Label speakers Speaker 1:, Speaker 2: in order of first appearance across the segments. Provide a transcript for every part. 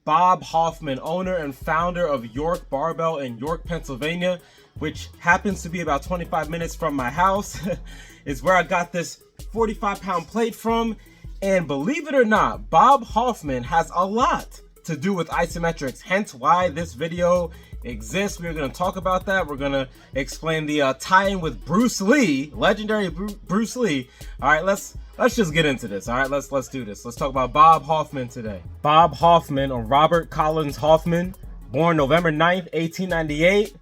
Speaker 1: Bob Hoffman, owner and founder of York Barbell in York, Pennsylvania, which happens to be about 25 minutes from my house, is where I got this 45-pound plate from. And believe it or not, Bob Hoffman has a lot to do with isometrics, hence why this video exists. We're going to talk about that. We're going to explain the tie-in with Bruce Lee, legendary Bruce Lee. All right, let's just get into this. All right, let's do this. Let's talk about Bob Hoffman today. Bob Hoffman, or Robert Collins Hoffman, born November 9th, 1898.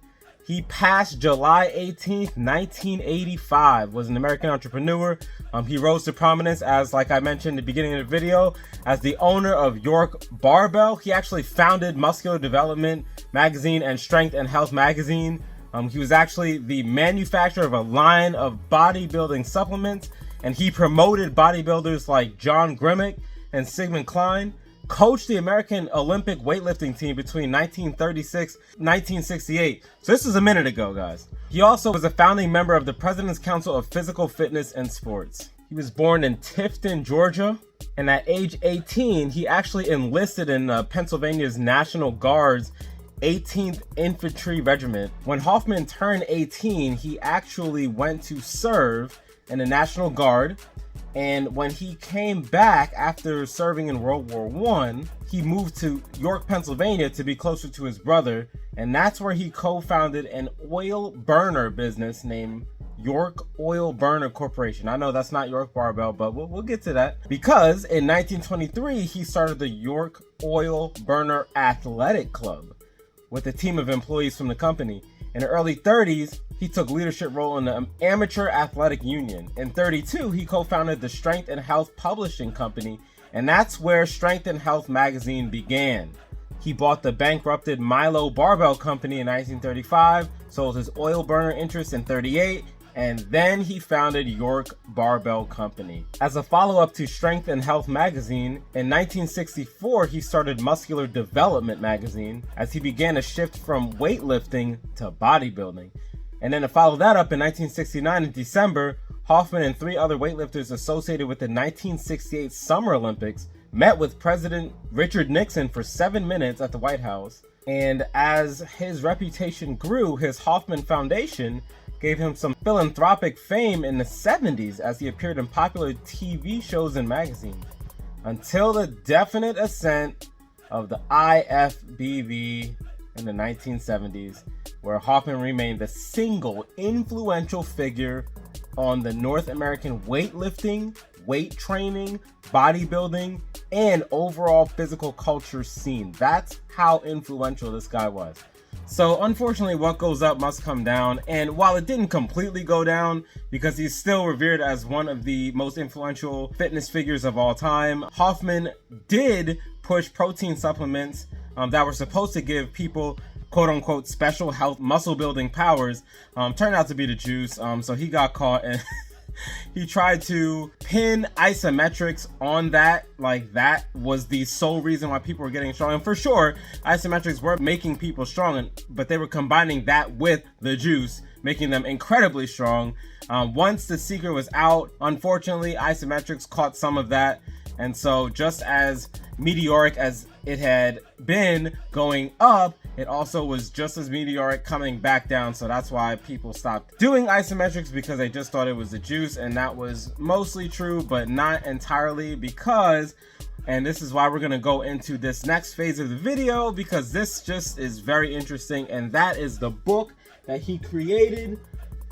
Speaker 1: He passed July 18th, 1985, was an American entrepreneur. He rose to prominence as, like I mentioned at the beginning of the video, as the owner of York Barbell. He actually founded Muscular Development Magazine and Strength and Health Magazine. He was actually the manufacturer of a line of bodybuilding supplements, and he promoted bodybuilders like John Grimmick and Sigmund Klein. Coached the American Olympic weightlifting team between 1936 and 1968. So this is a minute ago, guys. He also was a founding member of the President's Council of Physical Fitness and Sports. He was born in Tifton, Georgia, and at age 18, he actually enlisted in Pennsylvania's National Guard's 18th Infantry Regiment. When Hoffman turned 18, he actually went to serve in the National Guard. And when he came back after serving in World War I, he moved to York, Pennsylvania to be closer to his brother. And that's where he co-founded an oil burner business named York Oil Burner Corporation. I know that's not York Barbell, but we'll get to that. Because in 1923, he started the York Oil Burner Athletic Club with a team of employees from the company. In the early 30s, he took leadership role in the Amateur Athletic Union. In 32, he co-founded the Strength and Health Publishing Company, and that's where Strength and Health magazine began. He bought the bankrupted Milo Barbell Company in 1935, sold his oil burner interest in 38, and then he founded York Barbell Company. As a follow-up to Strength and Health magazine, in 1964 he started Muscular Development magazine as he began a shift from weightlifting to bodybuilding. And then to follow that up in 1969 in December, Hoffman and 3 other weightlifters associated with the 1968 Summer Olympics met with President Richard Nixon for 7 minutes at the White House. And as his reputation grew, his Hoffman Foundation gave him some philanthropic fame in the 70s as he appeared in popular TV shows and magazines, until the definite ascent of the IFBB in the 1970s, where Hoffman remained the single influential figure on the North American weightlifting, weight training, bodybuilding, and overall physical culture scene. That's how influential this guy was. So unfortunately, what goes up must come down. And while it didn't completely go down, because he's still revered as one of the most influential fitness figures of all time, Hoffman did push protein supplements that were supposed to give people quote-unquote special health muscle building powers. Turned out to be the juice. So he got caught and he tried to pin isometrics on that, like that was the sole reason why people were getting strong. And for sure, isometrics were making people strong, but they were combining that with the juice, making them incredibly strong. Once the secret was out, unfortunately, isometrics caught some of that. And so just as meteoric as it had been going up, it also was just as meteoric coming back down. So that's why people stopped doing isometrics, because they just thought it was the juice. And that was mostly true, but not entirely, because, and this is why we're going to go into this next phase of the video, because this just is very interesting. And that is the book that he created,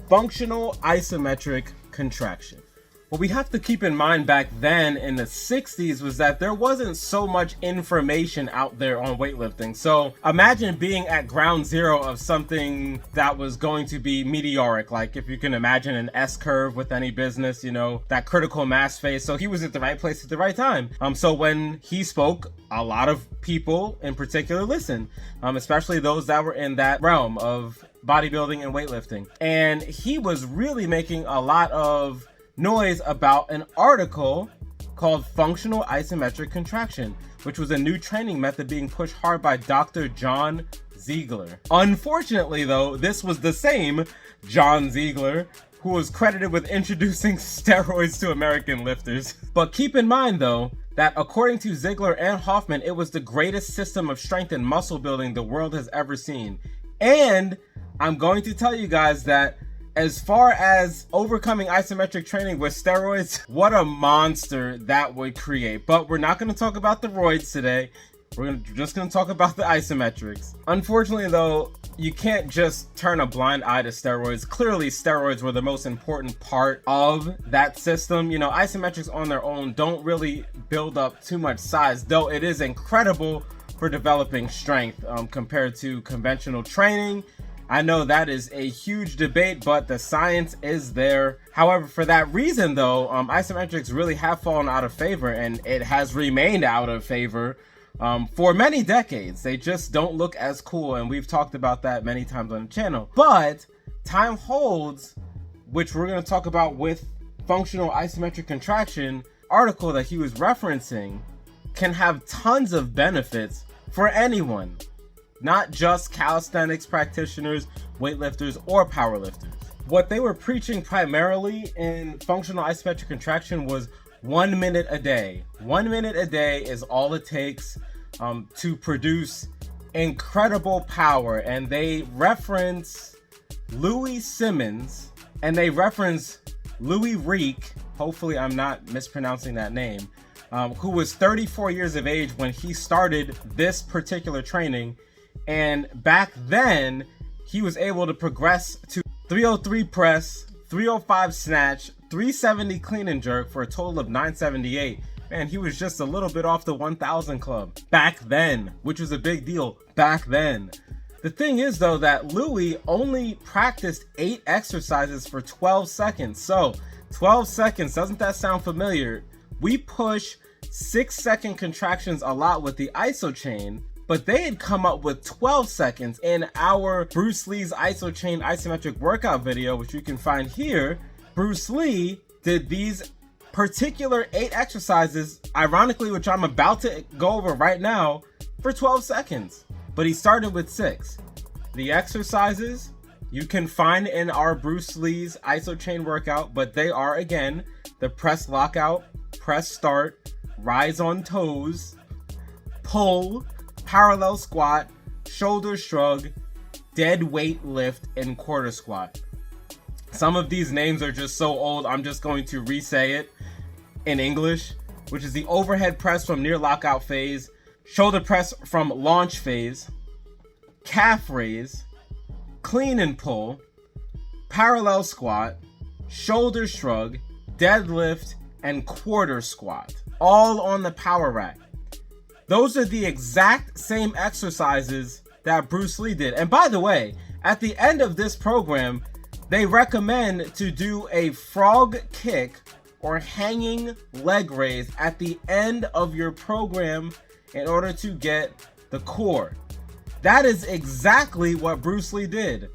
Speaker 1: Functional Isometric Contraction. What we have to keep in mind back then in the 60s was that there wasn't so much information out there on weightlifting. So imagine being at ground zero of something that was going to be meteoric. Like if you can imagine an S-curve with any business, you know, that critical mass phase. So he was at the right place at the right time. So when he spoke, a lot of people in particular listened, especially those that were in that realm of bodybuilding and weightlifting. And he was really making a lot of noise about an article called Functional Isometric Contraction, which was a new training method being pushed hard by Dr. John Ziegler. Unfortunately, though, this was the same John Ziegler who was credited with introducing steroids to American lifters. But keep in mind, though, that according to Ziegler and Hoffman, it was the greatest system of strength and muscle building the world has ever seen. And I'm going to tell you guys that as far as overcoming isometric training with steroids, what a monster that would create. But we're not going to talk about the roids today. We're just going to talk about the isometrics. Unfortunately, though, you can't just turn a blind eye to steroids. Clearly, steroids were the most important part of that system. You know, isometrics on their own don't really build up too much size, though it is incredible for developing strength compared to conventional training. I know that is a huge debate, but the science is there. However, for that reason, though, isometrics really have fallen out of favor, and it has remained out of favor for many decades. They just don't look as cool, and we've talked about that many times on the channel. But time holds, which we're going to talk about with functional isometric contraction article that he was referencing, can have tons of benefits for anyone, not just calisthenics practitioners, weightlifters, or powerlifters. What they were preaching primarily in functional isometric contraction was 1 minute a day. 1 minute a day is all it takes to produce incredible power. And they reference Louis Simmons, and they reference Louis Reek, hopefully I'm not mispronouncing that name, who was 34 years of age when he started this particular training. And back then, he was able to progress to 303 press, 305 snatch, 370 clean and jerk for a total of 978. Man, he was just a little bit off the 1000 club back then, which was a big deal back then. The thing is, though, that Louis only practiced 8 exercises for 12 seconds. So 12 seconds, doesn't that sound familiar? We push 6-second contractions a lot with the Isochain, but they had come up with 12 seconds in our Bruce Lee's Isochain isometric workout video, which you can find here. Bruce Lee did these particular 8 exercises, ironically, which I'm about to go over right now, for 12 seconds. But he started with 6. The exercises you can find in our Bruce Lee's Isochain workout, but they are, again, the press lockout, press start, rise on toes, pull, parallel squat, shoulder shrug, dead weight lift, and quarter squat. Some of these names are just so old, I'm just going to re-say it in English, which is the overhead press from near lockout phase, shoulder press from launch phase, calf raise, clean and pull, parallel squat, shoulder shrug, deadlift, and quarter squat, all on the power rack. Those are the exact same exercises that Bruce Lee did. And by the way, at the end of this program, they recommend to do a frog kick or hanging leg raise at the end of your program in order to get the core. That is exactly what Bruce Lee did.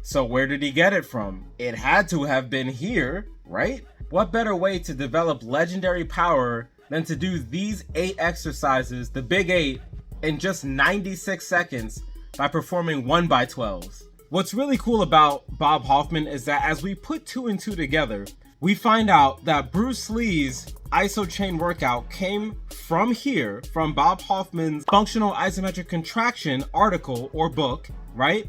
Speaker 1: So where did he get it from? It had to have been here, right? What better way to develop legendary power than to do these 8 exercises, the big 8, in just 96 seconds by performing 1x12s. What's really cool about Bob Hoffman is that as we put 2 and 2 together, we find out that Bruce Lee's Isochain workout came from here, from Bob Hoffman's Functional Isometric Contraction article or book, right?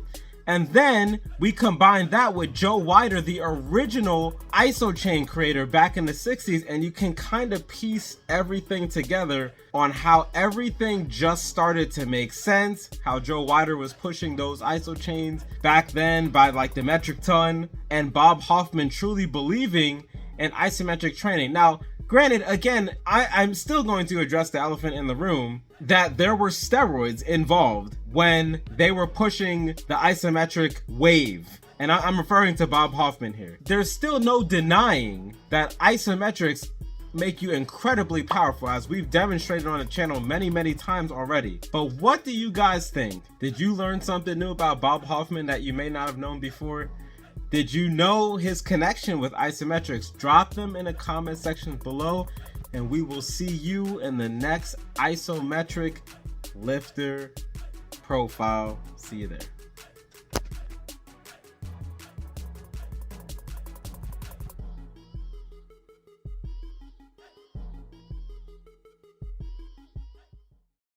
Speaker 1: And then we combine that with Joe Weider, the original Isochain creator back in the 60s, and you can kind of piece everything together on how everything just started to make sense, how Joe Weider was pushing those Isochains back then by like the metric ton, and Bob Hoffman truly believing in isometric training. Now, granted, again, I'm still going to address the elephant in the room, that there were steroids involved when they were pushing the isometric wave. And I'm referring to Bob Hoffman here. There's still no denying that isometrics make you incredibly powerful, as we've demonstrated on the channel many times already. But what do you guys think? Did you learn something new about Bob Hoffman that you may not have known before? Did you know his connection with isometrics? Drop them in the comment section below, and we will see you in the next isometric lifter profile. See you there.